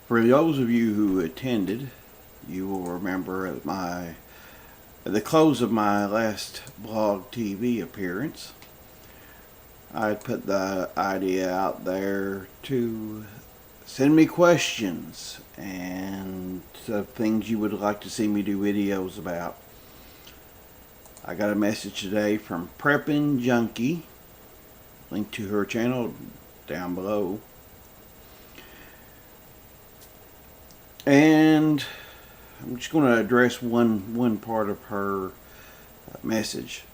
For those of you who attended, you will remember at the close of my last blog TV appearance, I put the idea out there to send me questions and things you would like to see me do videos about. I got a message today from Prepping Junkie, link to her channel down below. And I'm just going to address one part of her message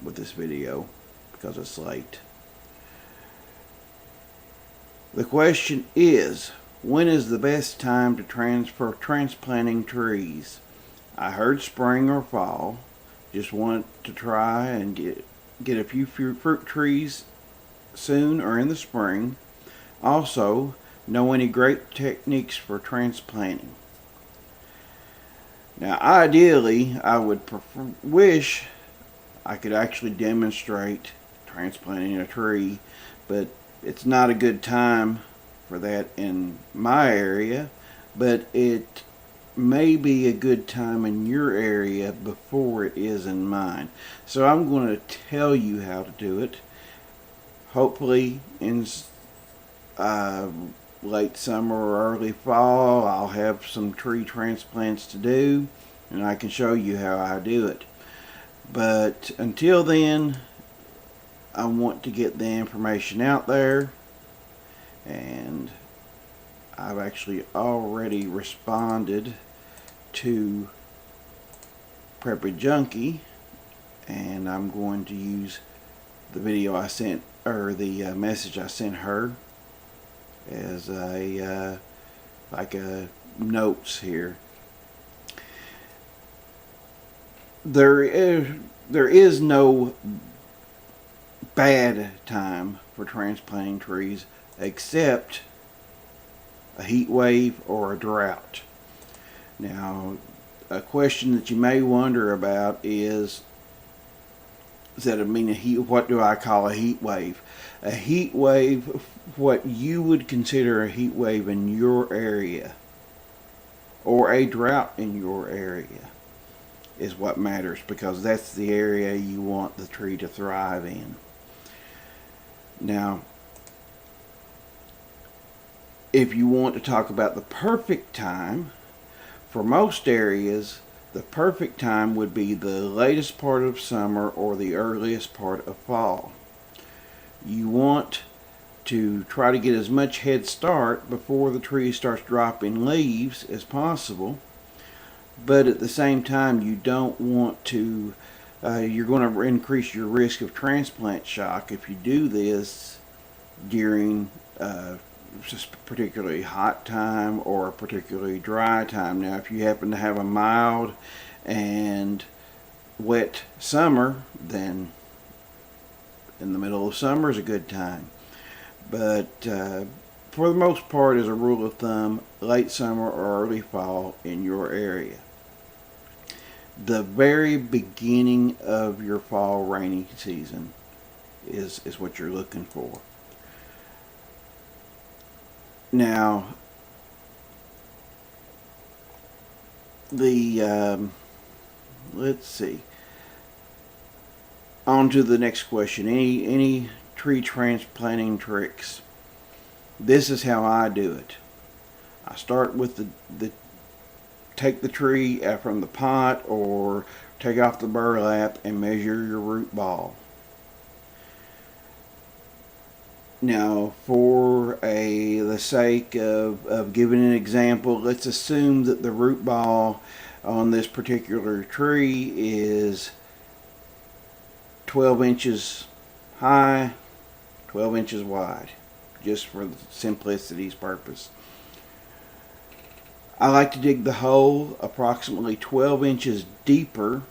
with this video because it's late. The question is, when is the best time to transplanting trees? I heard spring or fall. Just want to try and get a few fruit trees soon or in the spring. Also, know any great techniques for transplanting? Now, ideally, I would wish I could actually demonstrate transplanting a tree, but it's not a good time for that in my area, but it may be a good time in your area before it is in mine. So I'm going to tell you how to do it. Hopefully in late summer or early fall, I'll have some tree transplants to do, and I can show you how I do it. But until then, I want to get the information out there, and I've actually already responded to Prepping Junkie, and I'm going to use the video I sent, or the message I sent her, as a notes here. There is no bad time for transplanting trees except a heat wave or a drought. Now, a question that you may wonder about is that what do I call a heat wave? A heat wave, what you would consider a heat wave in your area, or a drought in your area, is what matters, because that's the area you want the tree to thrive in. Now, if you want to talk about the perfect time, for most areas, the perfect time would be the latest part of summer or the earliest part of fall. You want to try to get as much head start before the tree starts dropping leaves as possible, but at the same time you don't want to you're going to increase your risk of transplant shock if you do this during just a particularly hot time or a particularly dry time. Now, if you happen to have a mild and wet summer, then in the middle of summer is a good time. But for the most part, as a rule of thumb, late summer or early fall in your area. The very beginning of your fall rainy season is what you're looking for. Now, let's see. On to the next question. Any tree transplanting tricks? This is how I do it. I start with take the tree from the pot, or take off the burlap and measure your root ball. Now, for the sake of giving an example, let's assume that the root ball on this particular tree is 12 inches high, 12 inches wide, just for simplicity's purpose. I like to dig the hole approximately 12 inches deeper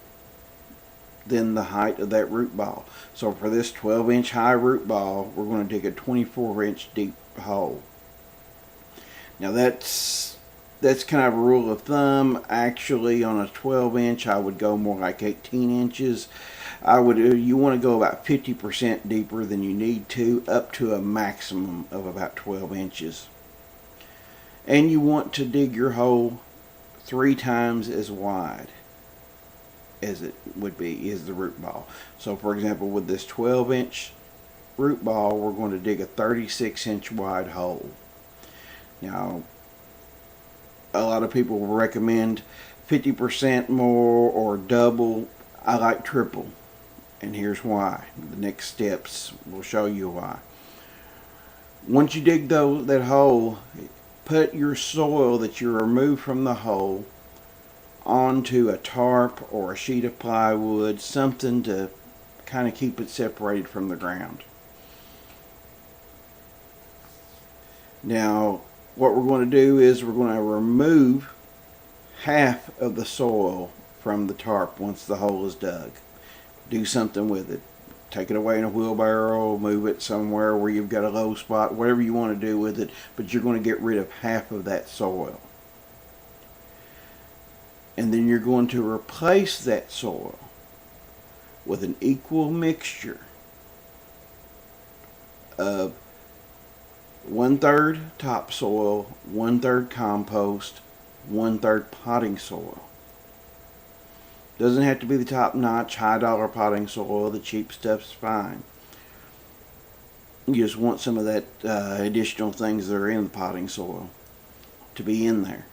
than the height of that root ball. So for this 12-inch high root ball, we're going to dig a 24-inch deep hole. Now that's kind of a rule of thumb. Actually, on a 12-inch, I would go more like 18 inches. You want to go about 50% deeper than you need to, up to a maximum of about 12 inches. And you want to dig your hole 3 times as wide as it would be is the root ball. So for example, with this 12-inch root ball, we're going to dig a 36-inch wide hole. Now, a lot of people will recommend 50% more or double. I like triple, and here's why. The next steps will show you why. Once you dig that hole, put your soil that you remove from the hole onto a tarp or a sheet of plywood, something to kind of keep it separated from the ground. Now, what we're going to do is we're going to remove half of the soil from the tarp once the hole is dug. Do something with it. Take it away in a wheelbarrow, move it somewhere where you've got a low spot, whatever you want to do with it, but you're going to get rid of half of that soil. And then you're going to replace that soil with an equal mixture of 1/3 topsoil, 1/3 compost, 1/3 potting soil. Doesn't have to be the top-notch, high-dollar potting soil. The cheap stuff's fine. You just want some of that additional things that are in the potting soil to be in there.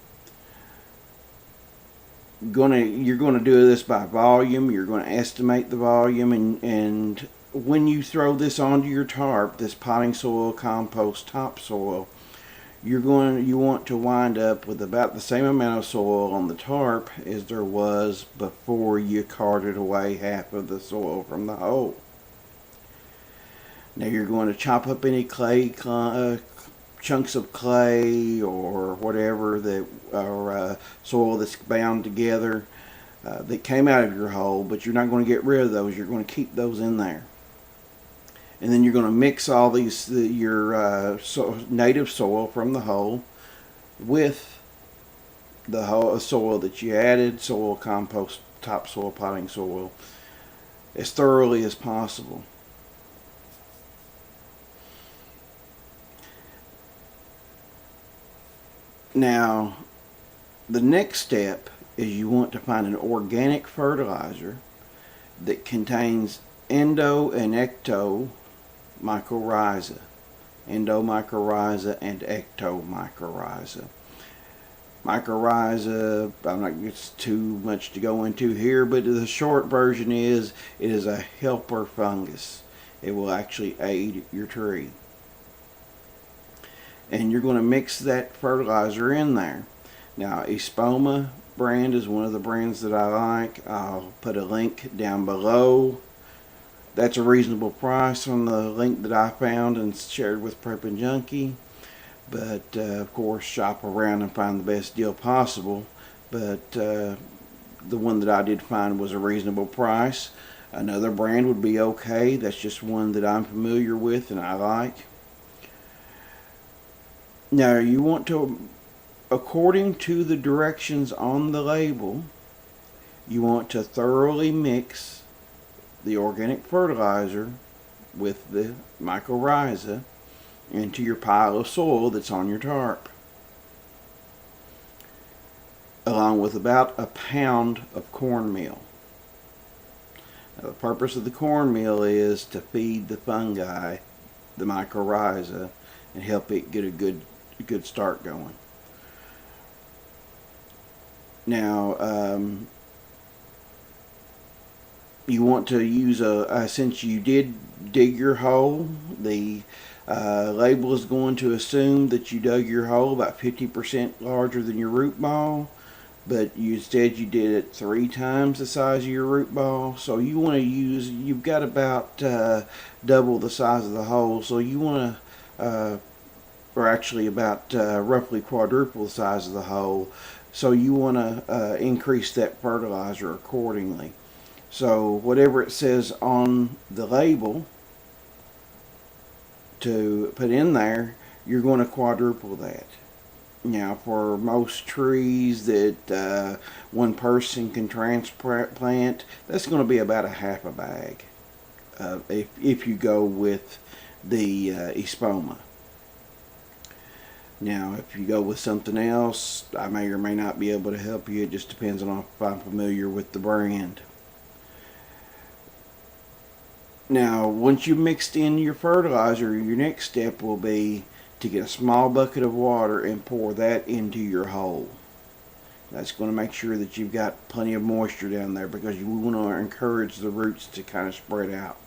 You're gonna do this by volume. You're going to estimate the volume, and when you throw this onto your tarp, this potting soil, compost, topsoil, you want to wind up with about the same amount of soil on the tarp as there was before you carted away half of the soil from the hole. Now you're going to chop up any chunks of clay or whatever that are soil that's bound together that came out of your hole, but you're not going to get rid of those. You're going to keep those in there. And then you're going to mix all these your native soil from the hole with the soil that you added, soil, compost, topsoil, potting soil, as thoroughly as possible. Now, the next step is you want to find an organic fertilizer that contains endo and ecto mycorrhiza, endomycorrhiza and ectomycorrhiza. Mycorrhiza, I'm not, it's too much to go into here, but the short version is it is a helper fungus. It will actually aid your tree. And you're going to mix that fertilizer in there. Now, Espoma brand is one of the brands that I like. I'll put a link down below. That's a reasonable price on the link that I found and shared with Preppin' Junkie. But of course, shop around and find the best deal possible. But the one that I did find was a reasonable price. Another brand would be okay. That's just one that I'm familiar with and I like. Now you want to, according to the directions on the label, you want to thoroughly mix the organic fertilizer with the mycorrhiza into your pile of soil that's on your tarp, along with about a pound of cornmeal. Now, the purpose of the cornmeal is to feed the fungi, the mycorrhiza, and help it get a good start going. Now, you want to use since you did dig your hole, the label is going to assume that you dug your hole about 50% larger than your root ball, but instead you did it 3 times the size of your root ball. So you want to you've got about double the size of the hole, so you want to, or actually about roughly quadruple the size of the hole, so you want to increase that fertilizer accordingly. So whatever it says on the label to put in there, you're going to quadruple that. Now, for most trees that one person can transplant, that's going to be about a half a bag if you go with the Espoma. Now, if you go with something else, I may or may not be able to help you. It just depends on if I'm familiar with the brand. Now, once you've mixed in your fertilizer, your next step will be to get a small bucket of water and pour that into your hole. That's going to make sure that you've got plenty of moisture down there, because you want to encourage the roots to kind of spread out.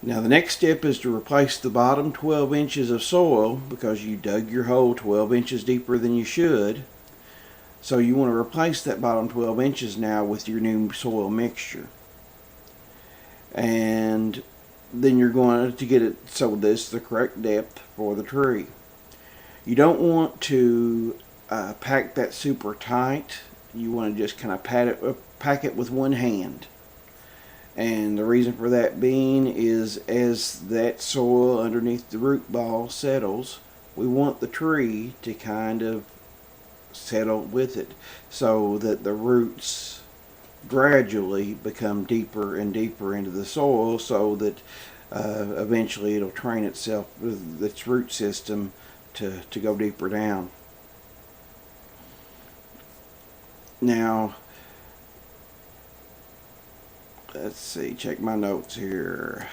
Now the next step is to replace the bottom 12 inches of soil, because you dug your hole 12 inches deeper than you should. So you want to replace that bottom 12 inches now with your new soil mixture. And then you're going to get it so this is the correct depth for the tree. You don't want to pack that super tight. You want to just kind of pack it with one hand. And the reason for that being is, as that soil underneath the root ball settles, we want the tree to kind of settle with it, so that the roots gradually become deeper and deeper into the soil, so that eventually it'll train itself with its root system to go deeper down. Now, let's see, check my notes here.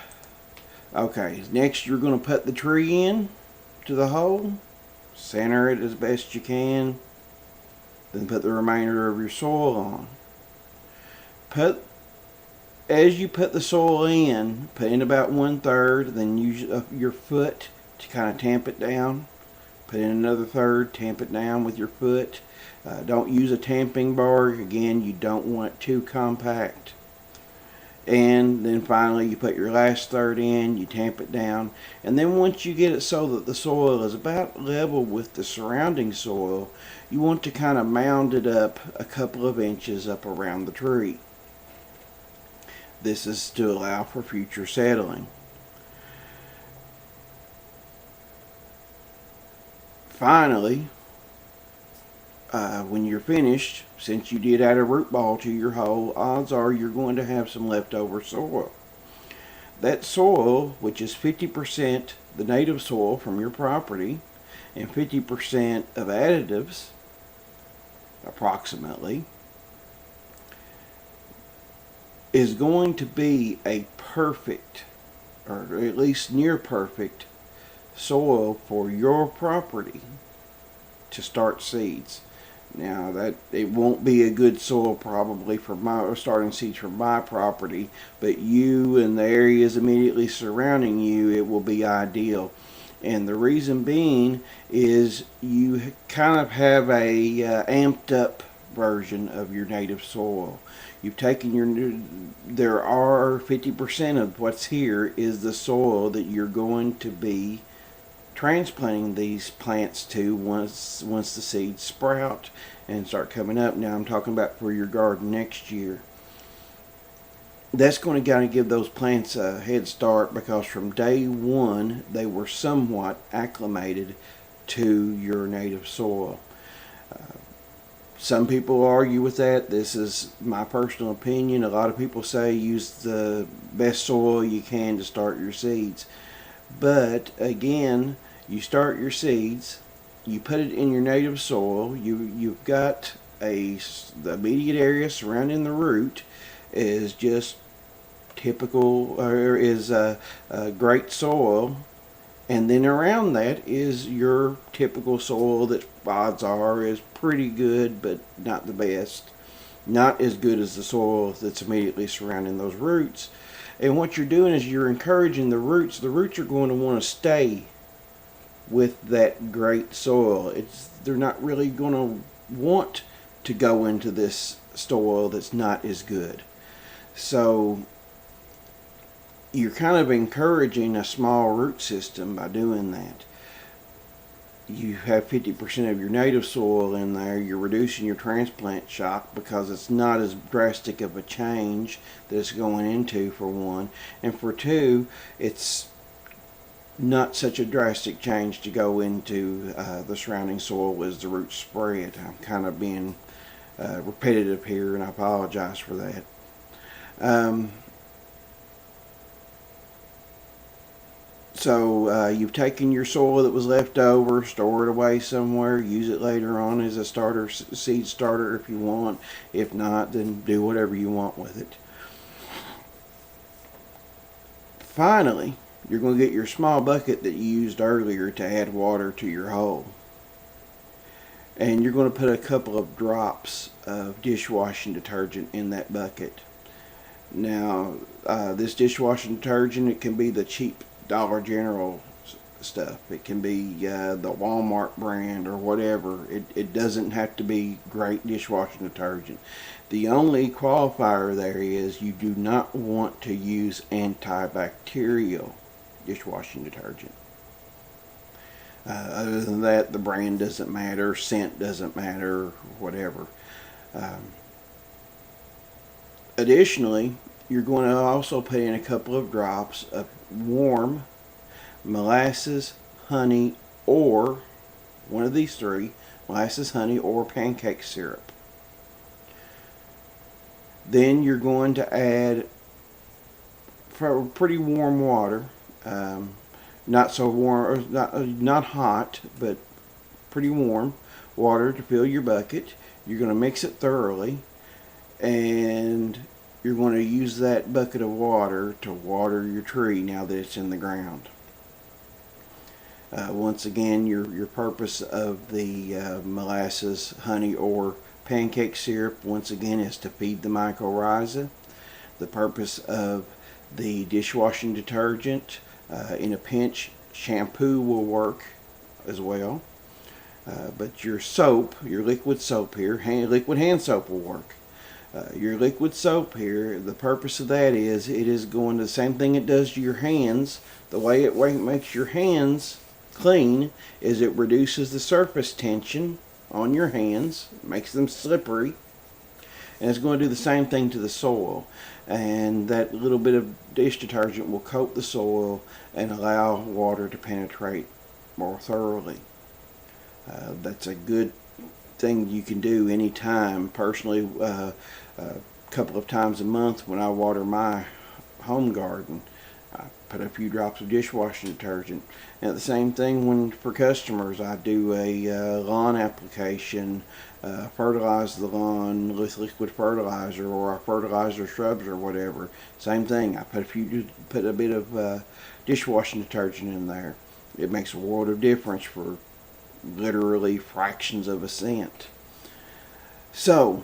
Okay, next you're going to put the tree in to the hole, center it as best you can, then put the remainder of your soil on. As you put the soil in, put in about 1/3, then use your foot to kind of tamp it down. Put in another third, tamp it down with your foot. Don't use a tamping bar. Again, you don't want it too compact. And then finally you put your last third in, you tamp it down, and then once you get it so that the soil is about level with the surrounding soil, you want to kind of mound it up a couple of inches up around the tree. This is to allow for future settling. Finally, when you're finished, since you did add a root ball to your hole, odds are you're going to have some leftover soil. That soil, which is 50% the native soil from your property and 50% of additives, approximately, is going to be a perfect, or at least near perfect, soil for your property to start seeds. Now, that it won't be a good soil probably for starting seeds for my property, but you and the areas immediately surrounding you, it will be ideal. And the reason being is you kind of have a amped up version of your native soil. You've taken there are 50% of what's here is the soil that you're going to be transplanting these plants to once the seeds sprout and start coming up. Now I'm talking about for your garden next year. That's going to kind of give those plants a head start, because from day one they were somewhat acclimated to your native soil. Some people argue with that. This is my personal opinion. A lot of people say use the best soil you can to start your seeds. But again, you start your seeds, you put it in your native soil, you've got the immediate area surrounding the root is just typical, or is a great soil, and then around that is your typical soil that odds are is pretty good but not the best, not as good as the soil that's immediately surrounding those roots. And what you're doing is you're encouraging the roots. The roots are going to want to stay with that great soil. They're not really going to want to go into this soil that's not as good. So you're kind of encouraging a small root system by doing that. You have 50% of your native soil in there. You're reducing your transplant shock because it's not as drastic of a change that it's going into, for one. And for two, it's not such a drastic change to go into the surrounding soil as the roots spread. I'm kind of being repetitive here, and I apologize for that. So you've taken your soil that was left over, store it away somewhere, use it later on as a seed starter if you want. If not, then do whatever you want with it. Finally, you're going to get your small bucket that you used earlier to add water to your hole. And you're going to put a couple of drops of dishwashing detergent in that bucket. Now, this dishwashing detergent, it can be the cheap Dollar General stuff. It can be the Walmart brand or whatever. It doesn't have to be great dishwashing detergent. The only qualifier there is you do not want to use antibacterial dishwashing detergent. Other than that, the brand doesn't matter, scent doesn't matter, whatever. Additionally, you're going to also put in a couple of drops of warm molasses, honey, or one of these three, molasses, honey, or pancake syrup. Then you're going to add pretty warm water, not so warm, not hot, but pretty warm water to fill your bucket. You're going to mix it thoroughly, and you're going to use that bucket of water to water your tree now that it's in the ground. Once again, your purpose of the molasses, honey, or pancake syrup, once again, is to feed the mycorrhiza. The purpose of the dishwashing detergent, in a pinch, shampoo will work as well. But your soap, your liquid soap here, liquid hand soap will work. Your liquid soap here, the purpose of that is it is going to the same thing it does to your hands. The way it makes your hands clean is it reduces the surface tension on your hands, makes them slippery, and it's going to do the same thing to the soil. And that little bit of dish detergent will coat the soil and allow water to penetrate more thoroughly. That's a good thing you can do anytime. Personally, a couple of times a month when I water my home garden, I put a few drops of dishwashing detergent. And the same thing for customers, I do a lawn application, fertilize the lawn with liquid fertilizer, or I fertilize their shrubs or whatever. Same thing, I put a bit of dishwashing detergent in there. It makes a world of difference for literally fractions of a cent. So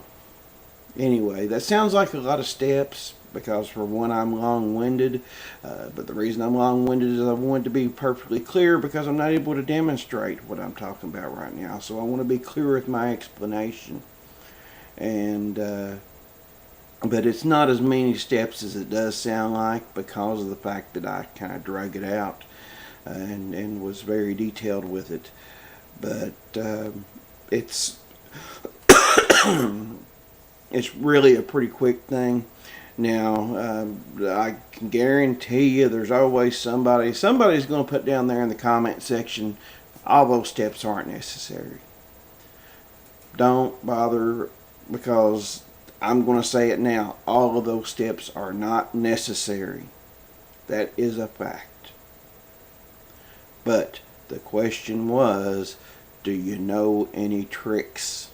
anyway, that sounds like a lot of steps, because for one, I'm long-winded, but the reason I'm long-winded is I want to be perfectly clear, because I'm not able to demonstrate what I'm talking about right now. So I want to be clear with my explanation. And but it's not as many steps as it does sound like, because of the fact that I kind of drug it out and was very detailed with it. But it's it's really a pretty quick thing. Now, I can guarantee you there's always somebody's going to put down there in the comment section, all those steps aren't necessary. Don't bother, because I'm going to say it now, all of those steps are not necessary. That is a fact. But the question was, do you know any tricks?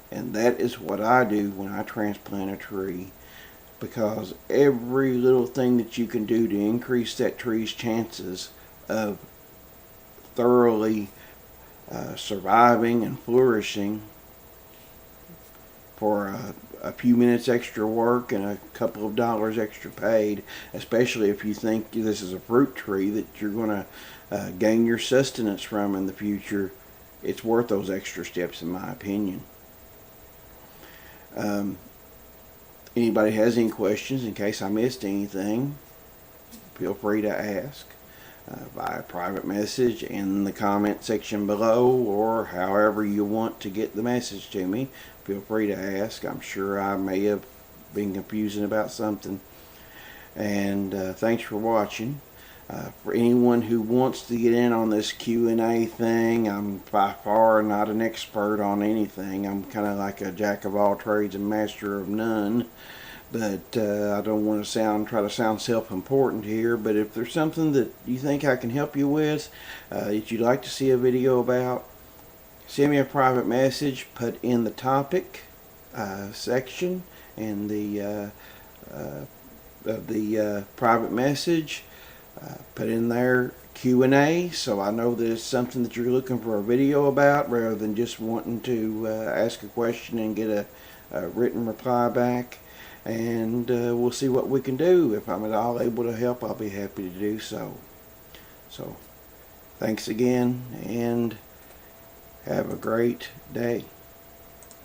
And that is what I do when I transplant a tree, because every little thing that you can do to increase that tree's chances of thoroughly surviving and flourishing for a few minutes extra work and a couple of dollars extra paid, especially if you think this is a fruit tree that you're going to gain your sustenance from in the future, it's worth those extra steps, in my opinion. Anybody has any questions, in case I missed anything, feel free to ask via private message in the comment section below, or however you want to get the message to me. Feel free to ask. I'm sure I may have been confusing about something. And thanks for watching. For anyone who wants to get in on this Q&A thing, I'm by far not an expert on anything. I'm kind of like a jack of all trades and master of none. But I don't want to try to sound self-important here. But if there's something that you think I can help you with, that you'd like to see a video about, send me a private message. Put in the topic section in the private message. Put in there Q&A, so I know that it's something that you're looking for a video about, rather than just wanting to ask a question and get a written reply back. And we'll see what we can do. If I'm at all able to help, I'll be happy to do so. So thanks again, and have a great day.